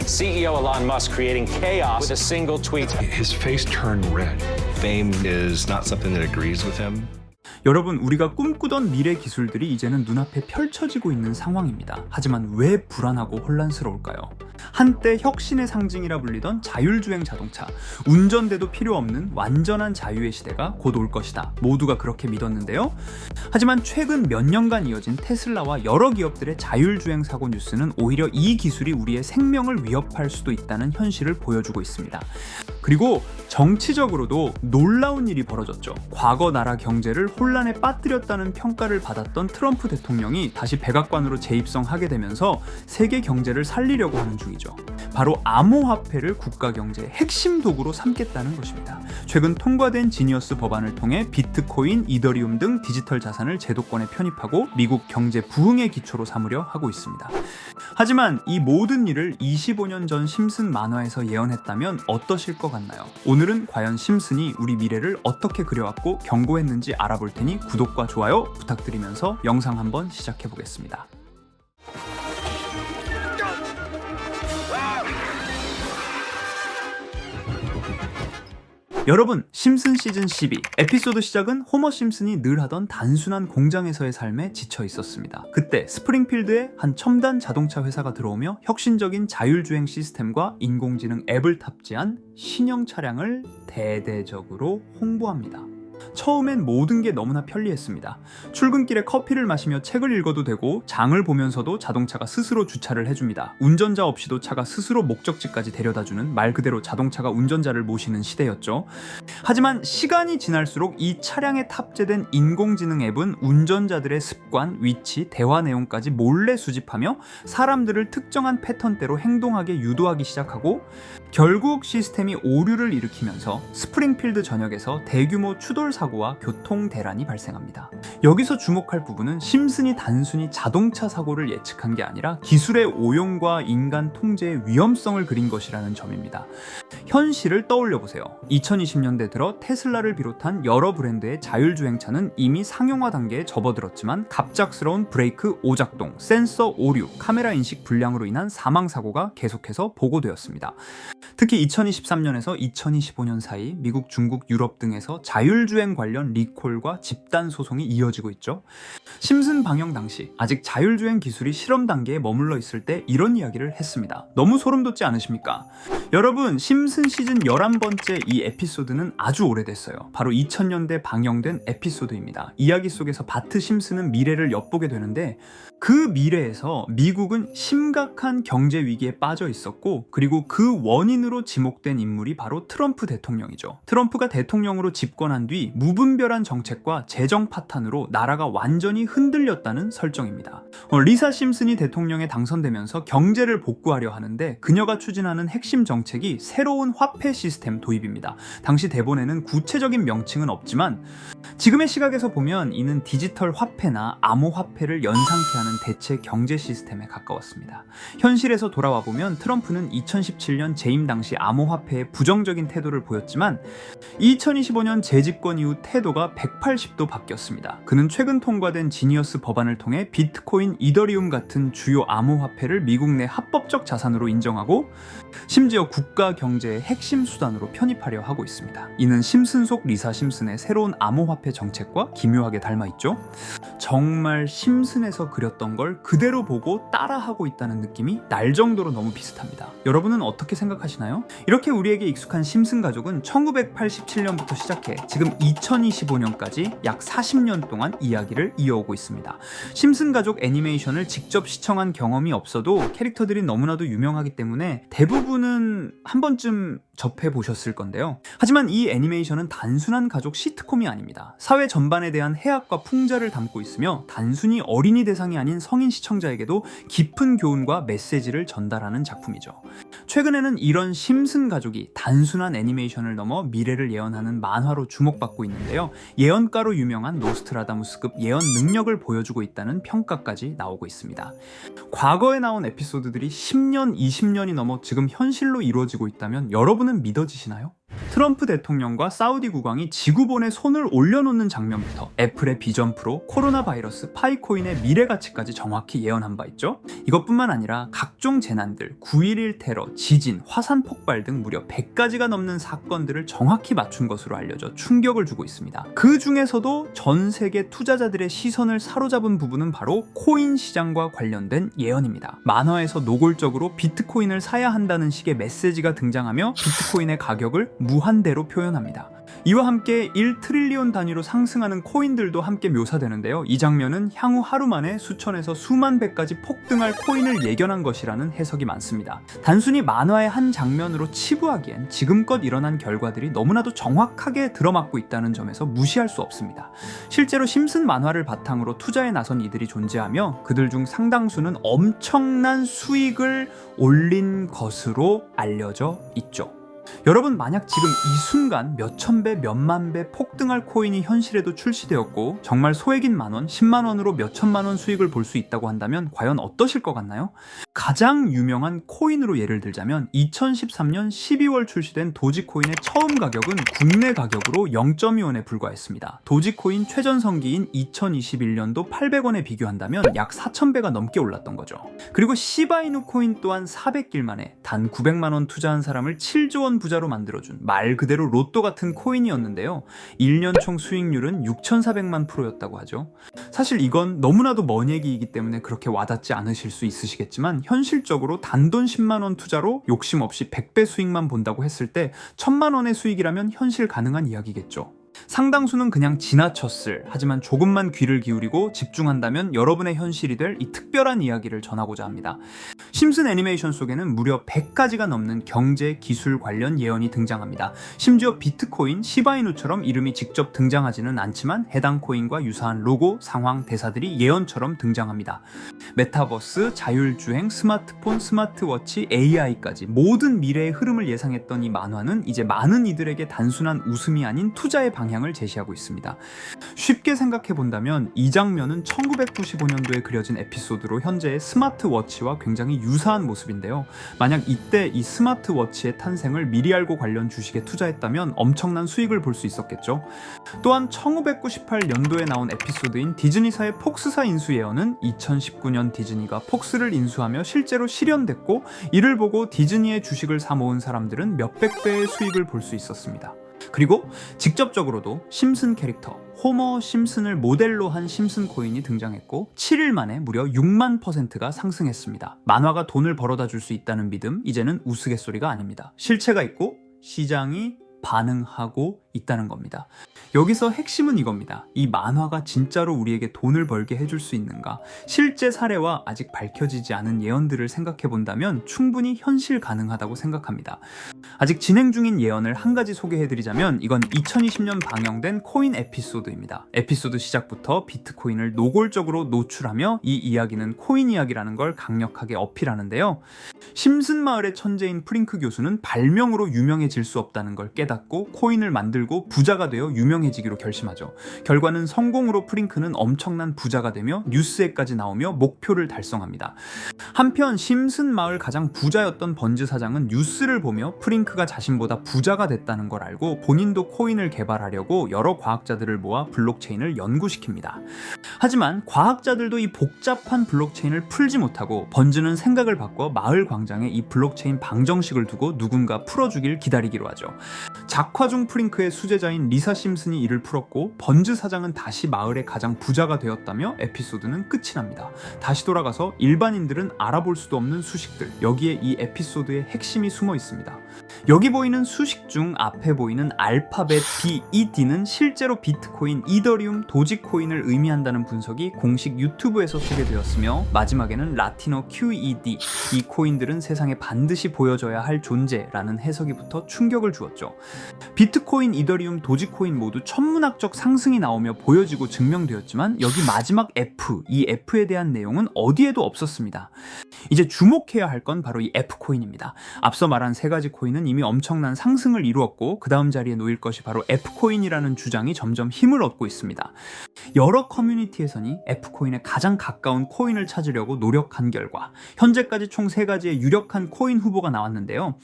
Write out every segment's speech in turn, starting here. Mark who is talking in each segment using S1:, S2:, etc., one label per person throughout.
S1: CEO Elon Musk creating chaos with a single tweet.
S2: His face turned red. Fame is not something that agrees with him.
S3: 여러분, 우리가 꿈꾸던 미래 기술들이 이제는 눈앞에 펼쳐지고 있는 상황입니다. 하지만 왜 불안하고 혼란스러울까요? 한때 혁신의 상징이라 불리던 자율주행 자동차, 운전대도 필요 없는 완전한 자유의 시대가 곧 올 것이다. 모두가 그렇게 믿었는데요. 하지만 최근 몇 년간 이어진 테슬라와 여러 기업들의 자율주행 사고 뉴스는 오히려 이 기술이 우리의 생명을 위협할 수도 있다는 현실을 보여주고 있습니다. 그리고 정치적으로도 놀라운 일이 벌어졌죠. 과거 나라 경제를 혼란에 빠뜨렸다는 평가를 받았던 트럼프 대통령이 다시 백악관으로 재입성하게 되면서 세계 경제를 살리려고 하는 중이죠. 바로 암호화폐를 국가 경제의 핵심 도구로 삼겠다는 것입니다. 최근 통과된 지니어스 법안을 통해 비트코인, 이더리움 등 디지털 자산을 제도권에 편입하고 미국 경제 부흥의 기초로 삼으려 하고 있습니다. 하지만 이 모든 일을 25년 전 심슨 만화에서 예언했다면 어떠실 것 같나요? 오늘은 과연 심슨이 우리 미래를 어떻게 그려왔고 경고했는지 알아볼 테니 구독과 좋아요 부탁드리면서 영상 한번 시작해 보겠습니다. 여러분, 심슨 시즌 12 에피소드 시작은 호머 심슨이 늘 하던 단순한 공장에서의 삶에 지쳐 있었습니다. 그때 스프링필드에 한 첨단 자동차 회사가 들어오며 혁신적인 자율주행 시스템과 인공지능 앱을 탑재한 신형 차량을 대대적으로 홍보합니다. 처음엔 모든 게 너무나 편리했습니다. 출근길에 커피를 마시며 책을 읽어도 되고 장을 보면서도 자동차가 스스로 주차를 해줍니다. 운전자 없이도 차가 스스로 목적지까지 데려다주는 말 그대로 자동차가 운전자를 모시는 시대였죠. 하지만 시간이 지날수록 이 차량에 탑재된 인공지능 앱은 운전자들의 습관, 위치, 대화 내용까지 몰래 수집하며 사람들을 특정한 패턴대로 행동하게 유도하기 시작하고 결국 시스템이 오류를 일으키면서 스프링필드 전역에서 대규모 추돌 사고와 교통 대란이 발생합니다. 여기서 주목할 부분은 심슨이 단순히 자동차 사고를 예측한 게 아니라 기술의 오용과 인간 통제의 위험성을 그린 것이라는 점입니다. 현실을 떠올려 보세요. 2020년대 들어 테슬라를 비롯한 여러 브랜드의 자율주행차는 이미 상용화 단계에 접어들었지만 갑작스러운 브레이크 오작동, 센서 오류, 카메라 인식 불량으로 인한 사망사고가 계속해서 보고되었습니다. 특히 2023년에서 2025년 사이 미국, 중국, 유럽 등에서 자율주행 관련 리콜과 집단 소송이 이어지고 있죠. 심슨 방영 당시 아직 자율주행 기술이 실험 단계에 머물러 있을 때 이런 이야기를 했습니다. 너무 소름 돋지 않으십니까? 여러분, 심슨 시즌 11번째 이 에피소드는 아주 오래됐어요. 바로 2000년대 방영된 에피소드입니다. 이야기 속에서 바트 심슨은 미래를 엿보게 되는데 그 미래에서 미국은 심각한 경제 위기에 빠져 있었고, 그리고 그 원인으로 지목된 인물이 바로 트럼프 대통령이죠. 트럼프가 대통령으로 집권한 뒤 무분별한 정책과 재정 파탄으로 나라가 완전히 흔들렸다는 설정입니다. 리사 심슨이 대통령에 당선되면서 경제를 복구하려 하는데 그녀가 추진하는 핵심 정책이 새로운 화폐 시스템 도입입니다. 당시 대본에는 구체적인 명칭은 없지만 지금의 시각에서 보면 이는 디지털 화폐나 암호화폐를 연상케 하는 대체 경제 시스템에 가까웠습니다. 현실에서 돌아와 보면 트럼프는 2017년 재임 당시 암호화폐에 부정적인 태도를 보였지만 2025년 재집권 이후 태도가 180도 바뀌었습니다. 그는 최근 통과된 지니어스 법안을 통해 비트코인, 이더리움 같은 주요 암호화폐를 미국 내 합법적 자산으로 인정하고 심지어 국가 경제의 핵심 수단으로 편입하려 하고 있습니다. 이는 심슨 속 리사 심슨의 새로운 암호화폐 정책과 기묘하게 닮아있죠. 정말 심슨에서 그렸던 걸 그대로 보고 따라하고 있다는 느낌이 날 정도로 너무 비슷합니다. 여러분은 어떻게 생각하시나요? 이렇게 우리에게 익숙한 심슨 가족은 1987년부터 시작해 지금 2025년까지 약 40년 동안 이야기를 이어오고 있습니다. 심슨 가족 애니메이션을 직접 시청한 경험이 없어도 캐릭터들이 너무나도 유명하기 때문에 대부분은 한 번쯤 접해보셨을 건데요. 하지만 이 애니메이션은 단순한 가족 시트콤이 아닙니다. 사회 전반에 대한 해악과 풍자를 담고 있으며 단순히 어린이 대상이 아닌 성인 시청자에게도 깊은 교훈과 메시지를 전달하는 작품이죠. 최근에는 이런 심슨 가족이 단순한 애니메이션을 넘어 미래를 예언하는 만화로 주목받고 있는데요. 예언가로 유명한 노스트라다무스급 예언 능력을 보여주고 있다는 평가까지 나오고 있습니다. 과거에 나온 에피소드들이 10년, 20년이 넘어 지금 현실로 이루어지고 있다면 여러분은 믿어지시나요? 트럼프 대통령과 사우디 국왕이 지구본에 손을 올려놓는 장면부터 애플의 비전 프로, 코로나 바이러스, 파이코인의 미래 가치까지 정확히 예언한 바 있죠. 이것뿐만 아니라 각종 재난들, 9.11 테러, 지진, 화산 폭발 등 무려 100가지가 넘는 사건들을 정확히 맞춘 것으로 알려져 충격을 주고 있습니다. 그 중에서도 전 세계 투자자들의 시선을 사로잡은 부분은 바로 코인 시장과 관련된 예언입니다. 만화에서 노골적으로 비트코인을 사야 한다는 식의 메시지가 등장하며 비트코인의 가격을 무한대로 표현합니다. 이와 함께 1트릴리온 단위로 상승하는 코인들도 함께 묘사되는데요. 이 장면은 향후 하루 만에 수천에서 수만 배까지 폭등할 코인을 예견한 것이라는 해석이 많습니다. 단순히 만화의 한 장면으로 치부하기엔 지금껏 일어난 결과들이 너무나도 정확하게 들어맞고 있다는 점에서 무시할 수 없습니다. 실제로 심슨 만화를 바탕으로 투자에 나선 이들이 존재하며 그들 중 상당수는 엄청난 수익을 올린 것으로 알려져 있죠. 여러분, 만약 지금 이 순간 몇천 배, 몇만 배 폭등할 코인이 현실에도 출시되었고 정말 소액인 만원, 10만원으로 몇천만원 수익을 볼 수 있다고 한다면 과연 어떠실 것 같나요? 가장 유명한 코인으로 예를 들자면 2013년 12월 출시된 도지코인의 처음 가격은 국내 가격으로 0.2원에 불과했습니다. 도지코인 최전성기인 2021년도 800원에 비교한다면 약 4,000배가 넘게 올랐던 거죠. 그리고 시바이누 코인 또한 400길 만에 단 900만원 투자한 사람을 7조 원 부자로 만들어준 말 그대로 로또 같은 코인이었는데요. 1년 총 수익률은 6,400만 %였다고 하죠. 사실 이건 너무나도 먼 얘기이기 때문에 그렇게 와닿지 않으실 수 있으시겠지만 현실적으로 단돈 10만원 투자로 욕심 없이 100배 수익만 본다고 했을 때 1,000만원의 수익이라면 현실 가능한 이야기겠죠. 상당수는 그냥 지나쳤을, 하지만 조금만 귀를 기울이고 집중한다면 여러분의 현실이 될 이 특별한 이야기를 전하고자 합니다. 심슨 애니메이션 속에는 무려 100가지가 넘는 경제, 기술 관련 예언이 등장합니다. 심지어 비트코인, 시바이누처럼 이름이 직접 등장하지는 않지만 해당 코인과 유사한 로고, 상황, 대사들이 예언처럼 등장합니다. 메타버스, 자율주행, 스마트폰, 스마트워치, AI까지 모든 미래의 흐름을 예상했던 이 만화는 이제 많은 이들에게 단순한 웃음이 아닌 투자의 방향을 제시하고 있습니다. 쉽게 생각해 본다면 이 장면은 1995년도에 그려진 에피소드로 현재의 스마트워치와 굉장히 유사한 모습인데요. 만약 이때 이 스마트워치의 탄생을 미리 알고 관련 주식에 투자했다면 엄청난 수익을 볼 수 있었겠죠. 또한 1998년도에 나온 에피소드인 디즈니사의 폭스사 인수 예언은 2019년 디즈니가 폭스를 인수하며 실제로 실현됐고, 이를 보고 디즈니의 주식을 사 모은 사람들은 몇백 배의 수익을 볼 수 있었습니다. 그리고 직접적으로도 심슨 캐릭터 호머 심슨을 모델로 한 심슨 코인이 등장했고 7일 만에 무려 6만 %가 상승했습니다. 만화가 돈을 벌어다 줄 수 있다는 믿음, 이제는 우스갯소리가 아닙니다. 실체가 있고 시장이 반응하고 있다는 겁니다. 여기서 핵심은 이겁니다. 이 만화가 진짜로 우리에게 돈을 벌게 해줄 수 있는가? 실제 사례와 아직 밝혀지지 않은 예언들을 생각해 본다면 충분히 현실 가능하다고 생각합니다. 아직 진행 중인 예언을 한 가지 소개해드리자면 이건 2020년 방영된 코인 에피소드입니다. 에피소드 시작부터 비트코인을 노골적으로 노출하며 이 이야기는 코인 이야기라는 걸 강력하게 어필하는데요. 심슨 마을의 천재인 프링크 교수는 발명으로 유명해질 수 없다는 걸 깨닫고 코인을 만들고 부자가 되어 유명해지기로 결심하죠. 결과는 성공으로 프링크는 엄청난 부자가 되며 뉴스에까지 나오며 목표를 달성합니다. 한편 심슨 마을 가장 부자였던 번즈 사장은 뉴스를 보며 프링크가 자신보다 부자가 됐다는 걸 알고 본인도 코인을 개발하려고 여러 과학자들을 모아 블록체인을 연구시킵니다. 하지만 과학자들도 이 복잡한 블록체인을 풀지 못하고 번즈는 생각을 바꿔 마을 광장에 이 블록체인 방정식을 두고 누군가 풀어주길 기다리기로 하죠. 작화 중 프링크의 수제자인 리사 심슨이 이를 풀었고 번즈 사장은 다시 마을의 가장 부자가 되었다며 에피소드는 끝이 납니다. 다시 돌아가서 일반인들은 알아볼 수도 없는 수식들, 여기에 이 에피소드의 핵심이 숨어 있습니다. 여기 보이는 수식 중 앞에 보이는 알파벳 B, E, D는 실제로 비트코인, 이더리움, 도지코인을 의미한다는 분석이 공식 유튜브에서 소개되었으며 마지막에는 라틴어 QED, 이 코인들은 세상에 반드시 보여줘야 할 존재라는 해석이 붙어 충격을 주었죠. 비트코인, 이더리움, 도지코인 모두 천문학적 상승이 나오며 보여지고 증명되었지만 여기 마지막 F, 이 F에 대한 내용은 어디에도 없었습니다. 이제 주목해야 할 건 바로 이 F코인입니다. 앞서 말한 세 가지 코인은 이미 이미 엄청난 상승을 이루었고 그 다음 자리에 놓일 것이 바로 F코인이라는 주장이 점점 힘을 얻고 있습니다. 여러 커뮤니티에서는 F코인에 가장 가까운 코인을 찾으려고 노력한 결과 현재까지 총 3가지의 유력한 코인 후보가 나왔는데요.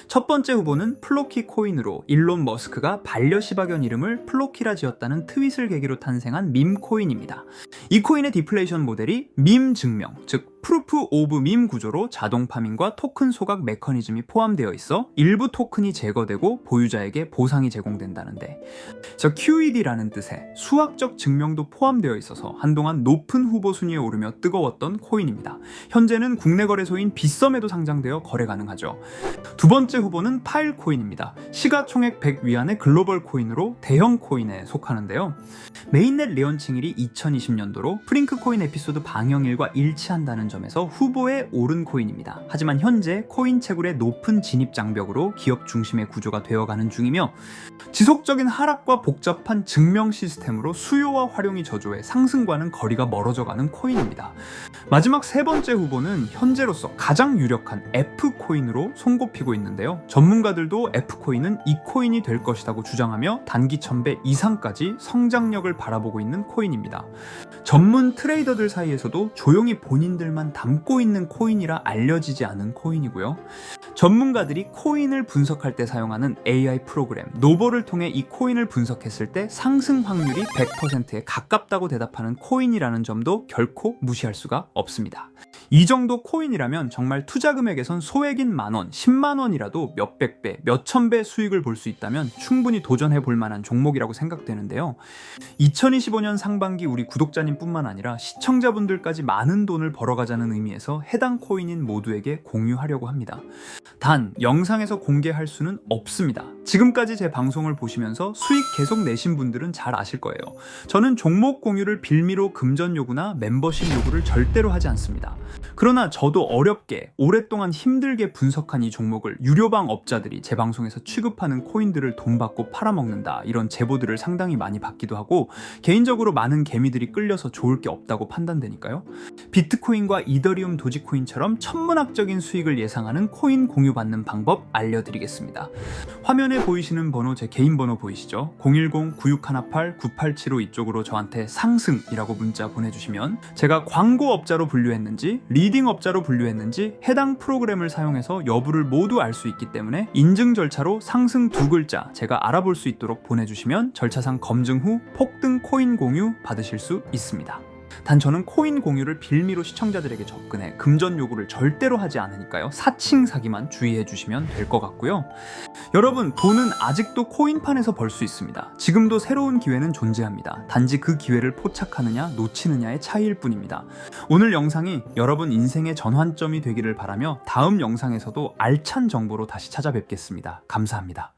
S3: 첫 번째 후보는 플로키 코인으로 일론 머스크가 반려시바견 이름을 플로키라 지었다는 트윗을 계기로 탄생한 밈 코인입니다. 이 코인의 디플레이션 모델이 밈 증명, 즉 프루프 오브 밈 구조로 자동 파밍과 토큰 소각 메커니즘이 포함되어 있어 일부 토큰이 제거되고 보유자에게 보상이 제공된다는데, QED라는 뜻의 수학적 증명도 포함되어 있어서 한동안 높은 후보 순위에 오르며 뜨거웠던 코인입니다. 현재는 국내 거래소인 빗썸에도 상장되어 거래 가능하죠. 두 번째 후보는 파일 코인입니다. 시가총액 100 위안의 글로벌 코인으로 대형 코인에 속하는데요. 메인넷 레언칭일이 2020년도로 프링크 코인 에피소드 방영일과 일치한다는 점에서 후보에 오른 코인입니다. 하지만 현재 코인 채굴의 높은 진입 장벽으로 기업 중심의 구조가 되어가는 중이며 지속적인 하락과 복잡한 증명 시스템으로 수요와 활용이 저조해 상승과는 거리가 멀어져가는 코인입니다. 마지막 세 번째 후보는 현재로서 가장 유력한 F코인으로 손꼽히고 있는데요. 전문가들도 F코인은 이 코인이 될 것이라고 주장하며 단기 1000배 이상까지 성장력을 바라보고 있는 코인입니다. 전문 트레이더들 사이에서도 조용히 본인들만 담고 있는 코인이라 알려지지 않은 코인이고요. 전문가들이 코인을 분석할 때 사용하는 AI 프로그램 노버를 통해 이 코인을 분석했을 때 상승 확률이 100%에 가깝다고 대답하는 코인이라는 점도 결코 무시할 수가 없습니다. 이 정도 코인이라면 정말 투자 금액에선 소액인 만원, 10만원이라도 몇백 배, 몇천 배 수익을 볼 수 있다면 충분히 도전해 볼 만한 종목이라고 생각되는데요. 2025년 상반기 우리 구독자님뿐만 아니라 시청자분들까지 많은 돈을 벌어가자는 의미에서 해당 코인인 모두에게 공유하려고 합니다. 단 영상에서 공개할 수는 없습니다. 지금까지 제 방송을 보시면서 수익 계속 내신 분들은 잘 아실 거예요. 저는 종목 공유를 빌미로 금전 요구나 멤버십 요구를 절대로 하지 않습니다. 그러나 저도 어렵게 오랫동안 힘들게 분석한 이 종목을 유료방 업자들이 제 방송에서 취급하는 코인들을 돈 받고 팔아먹는다, 이런 제보들을 상당히 많이 받기도 하고 개인적으로 많은 개미들이 끌려서 좋을 게 없다고 판단되니까요. 비트코인과 이더리움 도지코인처럼 천문학적인 수익을 예상하는 코인 공유받는 방법 알려드리겠습니다. 화면에 보이시는 번호 제 개인 번호 보이시죠? 010-9618-9875 이쪽으로 저한테 상승이라고 문자 보내주시면 제가 광고업자로 분류했는지 리딩업자로 분류했는지 해당 프로그램을 사용해서 여부를 모두 알 수 있기 때문에 인증 절차로 상승 2글자 제가 알아볼 수 있도록 보내주시면 절차상 검증 후 폭등 코인 공유 받으실 수 있습니다. 단 저는 코인 공유를 빌미로 시청자들에게 접근해 금전 요구를 절대로 하지 않으니까요. 사칭 사기만 주의해 주시면 될 것 같고요. 여러분, 돈은 아직도 코인판에서 벌 수 있습니다. 지금도 새로운 기회는 존재합니다. 단지 그 기회를 포착하느냐 놓치느냐의 차이일 뿐입니다. 오늘 영상이 여러분 인생의 전환점이 되기를 바라며 다음 영상에서도 알찬 정보로 다시 찾아뵙겠습니다. 감사합니다.